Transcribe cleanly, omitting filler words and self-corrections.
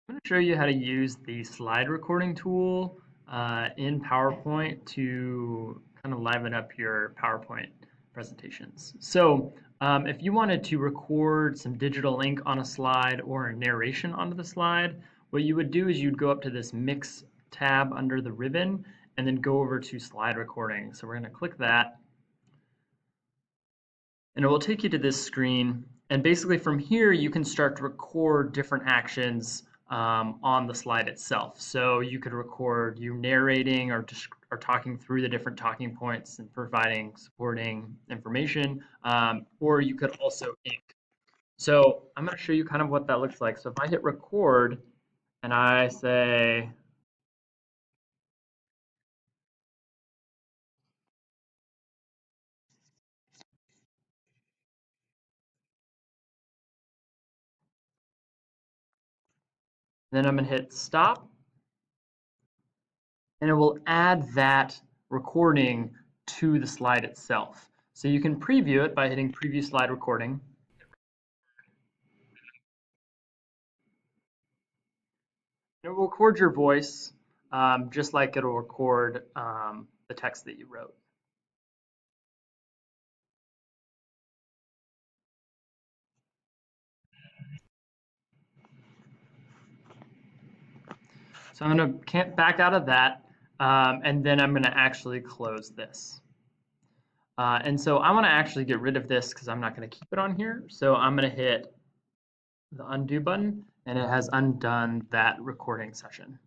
I'm going to show you how to use the slide recording tool in PowerPoint to kind of liven up your PowerPoint presentations. So if you wanted to record some digital ink on a slide or a narration onto the slide, what you would do is you'd go up to this Mix tab under the ribbon and then go over to slide recording. So we're going to click that. And it will take you to this screen. And basically from here, you can start to record different actions on the slide itself. So you could record you narrating or talking through the different talking points and providing supporting information, or you could also ink. So I'm going to show you kind of what that looks like. So if I hit record and I say, then I'm going to hit stop, and it will add that recording to the slide itself. So you can preview it by hitting preview slide recording. It will record your voice just like it'll record the text that you wrote. So I'm going to back out of that, and then I'm going to actually close this. And so I want to actually get rid of this because I'm not going to keep it on here. So I'm going to hit the undo button, and it has undone that recording session.